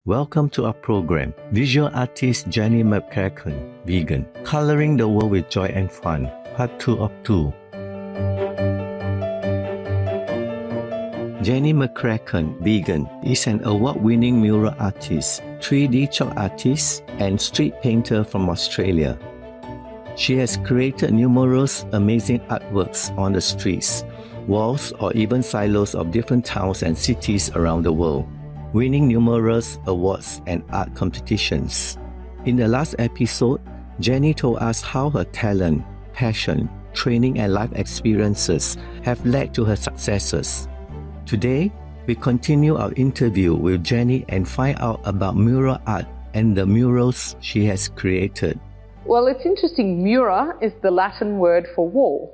Welcome to our program, Visual Artist Jenny McCracken, Vegan, Coloring the World with Joy and Fun, Part 2 of 2. Jenny McCracken, Vegan, is an award-winning mural artist, 3D chalk artist, and street painter from Australia. She has created numerous amazing artworks on the streets, walls, or even silos of different towns and cities around the world, winning numerous awards and art competitions. In the last episode, Jenny told us how her talent, passion, training, and life experiences have led to her successes. Today, we continue our interview with Jenny and find out about mural art and the murals she has created. Well, it's interesting. Mura is the Latin word for wall.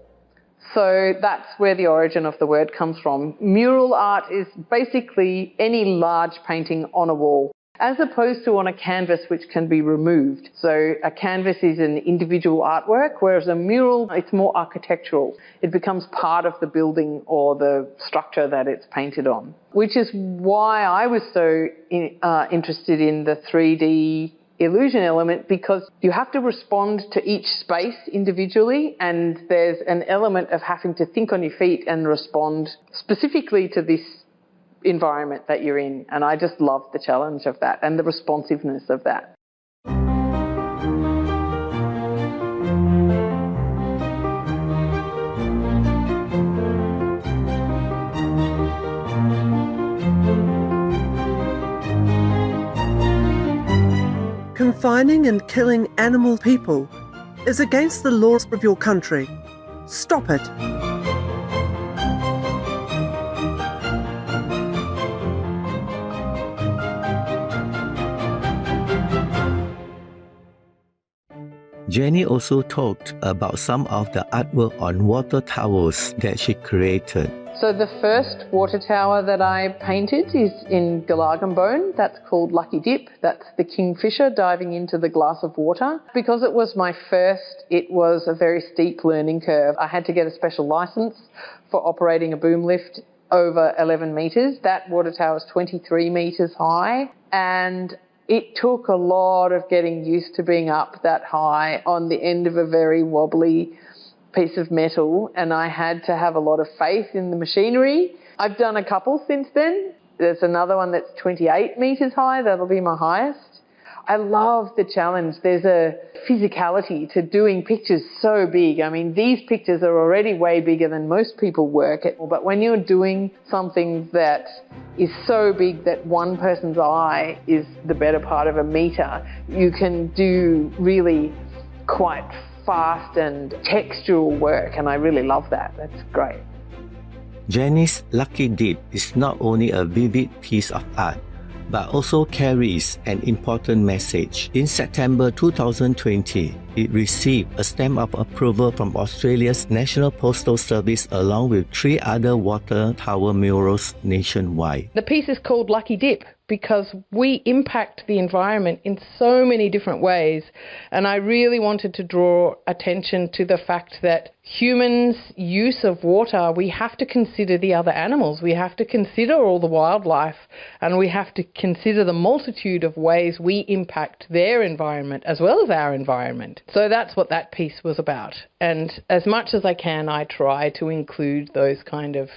So that's where the origin of the word comes from. Mural art is basically any large painting on a wall, as opposed to on a canvas which can be removed. So a canvas is an individual artwork, whereas a mural, it's more architectural. It becomes part of the building or the structure that it's painted on, which is why I was so interested in the 3D illusion element, because you have to respond to each space individually, and there's an element of having to think on your feet and respond specifically to this environment that you're in. And I just love the challenge of that and the responsiveness of that. Confining and killing animal people is against the laws of your country. Stop it. Jenny also talked about some of the artwork on water towers that she created. So the first water tower that I painted is in Gulagan. That's called Lucky Dip. That's the kingfisher diving into the glass of water. Because it was my first, it was a very steep learning curve. I had to get a special license for operating a boom lift over 11 metres. That water tower is 23 metres high, and it took a lot of getting used to being up that high on the end of a very wobbly piece of metal, and I had to have a lot of faith in the machinery. I've done a couple since then. There's another one that's 28 metres high. That'll be my highest. I love the challenge. There's a physicality to doing pictures so big. I mean, these pictures are already way bigger than most people work at, but when you're doing something that is so big that one person's eye is the better part of a metre, you can do really quite fast and textural work, and I really love that. That's great. Jenny's Lucky Dip is not only a vivid piece of art, but also carries an important message. In September 2020, it received a stamp of approval from Australia's National Postal Service along with 3 other water tower murals nationwide. The piece is called Lucky Dip because we impact the environment in so many different ways, and I really wanted to draw attention to the fact that humans' use of water, we have to consider the other animals, we have to consider all the wildlife, and we have to consider the multitude of ways we impact their environment as well as our environment. So that's what that piece was about, and as much as I can, I try to include those kind of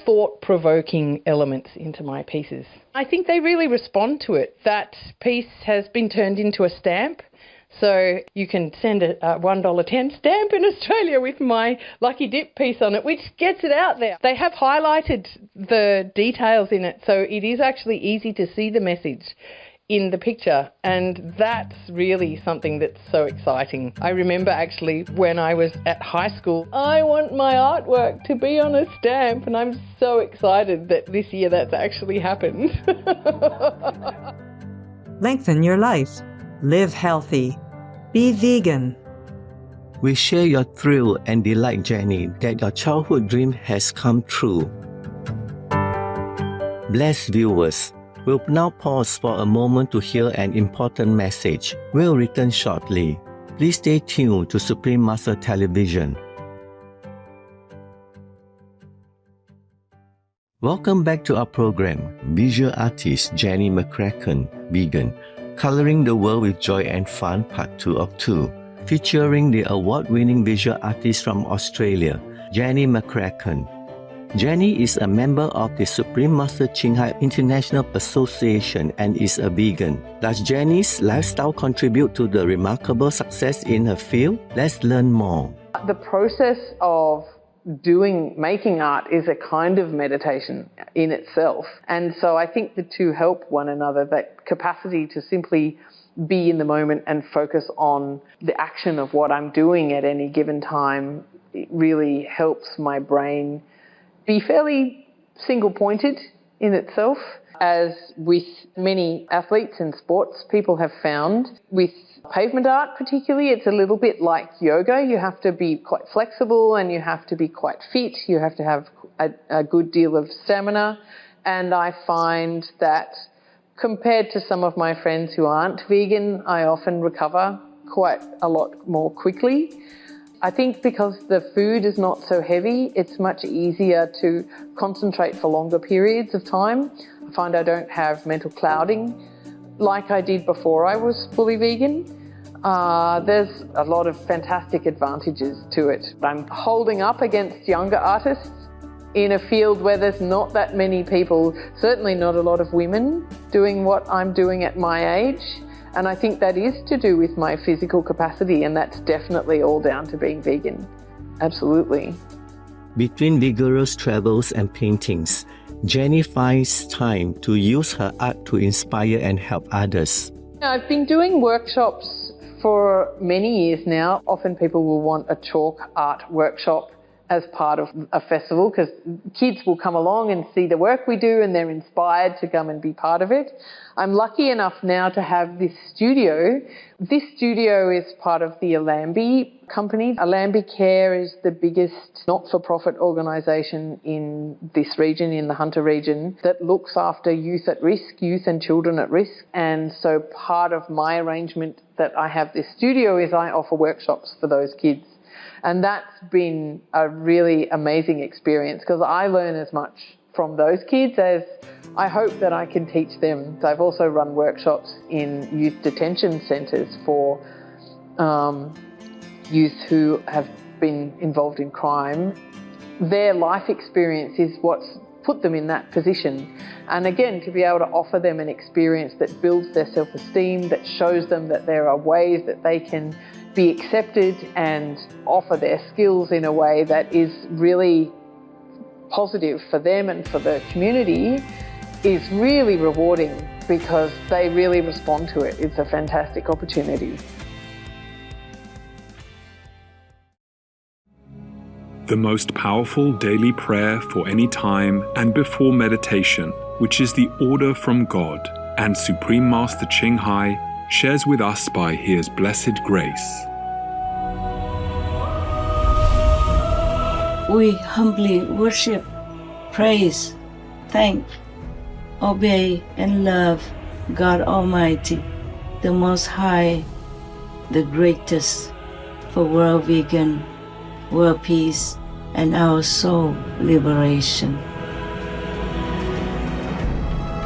thought-provoking elements into my pieces. I think they really respond to it. That piece has been turned into a stamp, so you can send a $1.10 stamp in Australia with my Lucky Dip piece on it, which gets it out there. They have highlighted the details in it, so it is actually easy to see the message in the picture, and that's really something that's so exciting. I remember actually when I was at high school, I want my artwork to be on a stamp, and I'm so excited that this year that's actually happened. Lengthen your life. Live healthy. Be vegan. We share your thrill and delight, Jenny, that your childhood dream has come true. Blessed viewers, we'll now pause for a moment to hear an important message. We'll return shortly. Please stay tuned to Supreme Master Television. Welcome back to our program, Visual Artist Jenny McCracken, Vegan, Coloring the World with Joy and Fun, Part 2 of 2, featuring the award-winning visual artist from Australia, Jenny McCracken. Jenny is a member of the SupremeMasterTV International Association and is a vegan. Does Jenny's lifestyle contribute to the remarkable success in her field? Let's learn more. The process of making art is a kind of meditation in itself. And so I think the two help one another, that capacity to simply be in the moment and focus on the action of what I'm doing at any given time. It really helps my brain be fairly single-pointed in itself. As with many athletes and sports, people have found with pavement art particularly, it's a little bit like yoga. You have to be quite flexible and you have to be quite fit. You have to have a good deal of stamina. And I find that compared to some of my friends who aren't vegan, I often recover quite a lot more quickly. I think because the food is not so heavy, it's much easier to concentrate for longer periods of time. I find I don't have mental clouding like I did before I was fully vegan. There's a lot of fantastic advantages to it. I'm holding up against younger artists in a field where there's not that many people, certainly not a lot of women, doing what I'm doing at my age. And I think that is to do with my physical capacity, and that's definitely all down to being vegan. Absolutely. Between vigorous travels and paintings, Jenny finds time to use her art to inspire and help others. I've been doing workshops for many years now. Often people will want a chalk art workshop as part of a festival because kids will come along and see the work we do and they're inspired to come and be part of it. I'm lucky enough now to have this studio. This studio is part of the Allambi company. Allambi Care is the biggest not-for-profit organisation in this region, in the Hunter region, that looks after youth at risk, youth and children at risk. And so part of my arrangement that I have this studio is I offer workshops for those kids. And that's been a really amazing experience because I learn as much from those kids as I hope that I can teach them. I've also run workshops in youth detention centres for youth who have been involved in crime. Their life experience is what's put them in that position. And again, to be able to offer them an experience that builds their self-esteem, that shows them that there are ways that they can be accepted and offer their skills in a way that is really positive for them and for the community is really rewarding because they really respond to it. It's a fantastic opportunity. The most powerful daily prayer for any time and before meditation, which is the order from God, and Supreme Master Ching Hai shares with us by His blessed grace. We humbly worship, praise, thank, obey, and love God Almighty, the Most High, the greatest, for world vegan, world peace, and our soul liberation.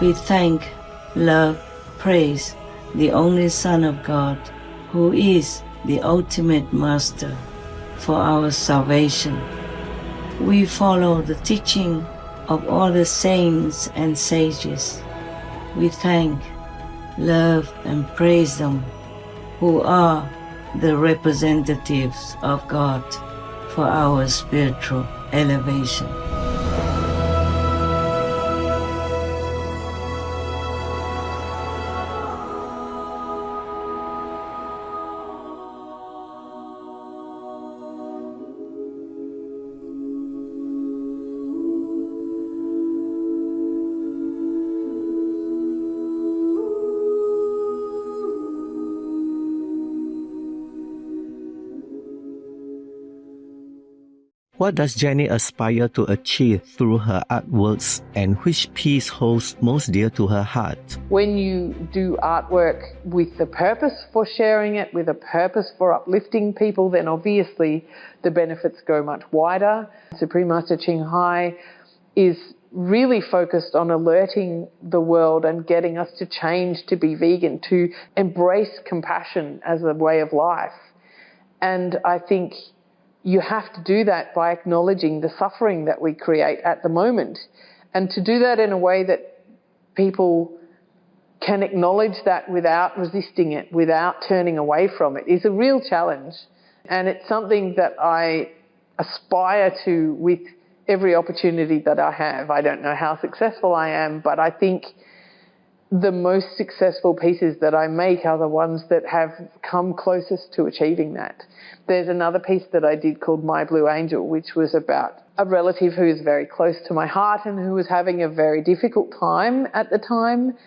We thank, love, praise the only Son of God, who is the ultimate Master for our salvation. We follow the teaching of all the saints and sages. We thank, love, and praise them, who are the representatives of God for our spiritual elevation. What does Jenny aspire to achieve through her artworks, and which piece holds most dear to her heart? When you do artwork with the purpose for sharing it, with a purpose for uplifting people, then obviously the benefits go much wider. Supreme Master Ching Hai is really focused on alerting the world and getting us to change to be vegan, to embrace compassion as a way of life. And I think you have to do that by acknowledging the suffering that we create at the moment, and to do that in a way that people can acknowledge that without resisting it, without turning away from it, is a real challenge. And it's something that I aspire to with every opportunity that I have. I don't know how successful I am, but I think the most successful pieces that I make are the ones that have come closest to achieving that. There's another piece that I did called My Blue Angel, which was about a relative who is very close to my heart and who was having a very difficult time at the time.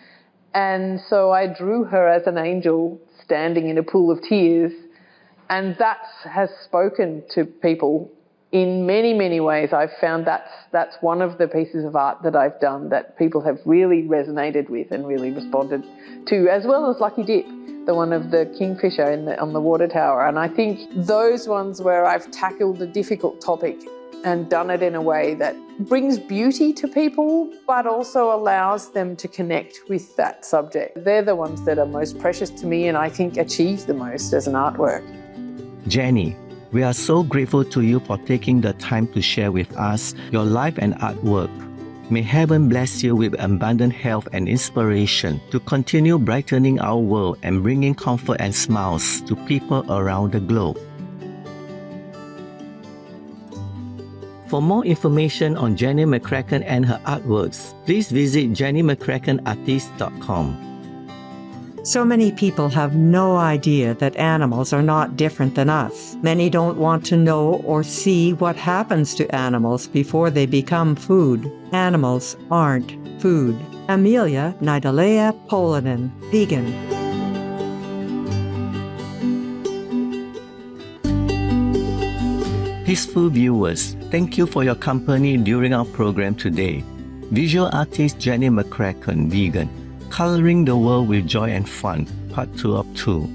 And so I drew her as an angel standing in a pool of tears. And that has spoken to people in many, many ways. I've found that's one of the pieces of art that I've done that people have really resonated with and really responded to, as well as Lucky Dip, the one of the kingfisher on the water tower. And I think those ones where I've tackled a difficult topic and done it in a way that brings beauty to people, but also allows them to connect with that subject. They're the ones that are most precious to me and I think achieve the most as an artwork. Jenny, we are so grateful to you for taking the time to share with us your life and artwork. May heaven bless you with abundant health and inspiration to continue brightening our world and bringing comfort and smiles to people around the globe. For more information on Jenny McCracken and her artworks, please visit jennymccrackenartist.com. So many people have no idea that animals are not different than us. Many don't want to know or see what happens to animals before they become food. Animals aren't food. Amelia Nidalea Polinen, vegan. Peaceful viewers, thank you for your company during our program today. Visual Artist Jenny McCracken, vegan. Coloring the World with Joy and Fun, Part 2 of 2.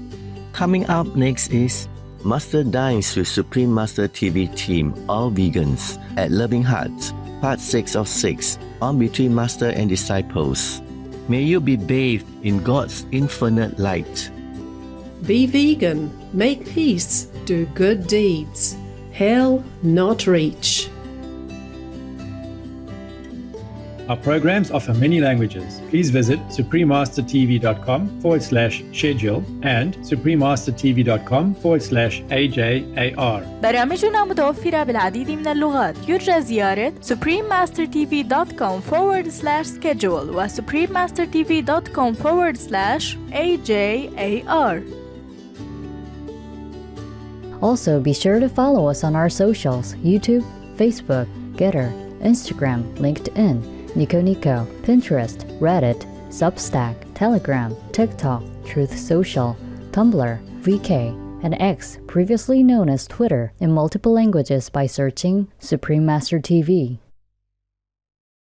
Coming up next is Master Dines with SupremeMasterTV team, all vegans, at Loving Hearts, Part 6 of 6, on Between Master and Disciples. May you be bathed in God's infinite light. Be vegan, make peace, do good deeds. Hell not reach. Our programs offer many languages. Please visit SupremeMasterTV.com/schedule and SupremeMasterTV.com/AJAR. برامجنا متوفرة بالعديد من اللغات. يرجى زيارة SupremeMasterTV.com/schedule و SupremeMasterTV.com/AJAR. Also, be sure to follow us on our socials: YouTube, Facebook, Getter, Instagram, LinkedIn, Nico, Pinterest, Reddit, Substack, Telegram, TikTok, Truth Social, Tumblr, VK, and X, previously known as Twitter, in multiple languages by searching Supreme Master TV.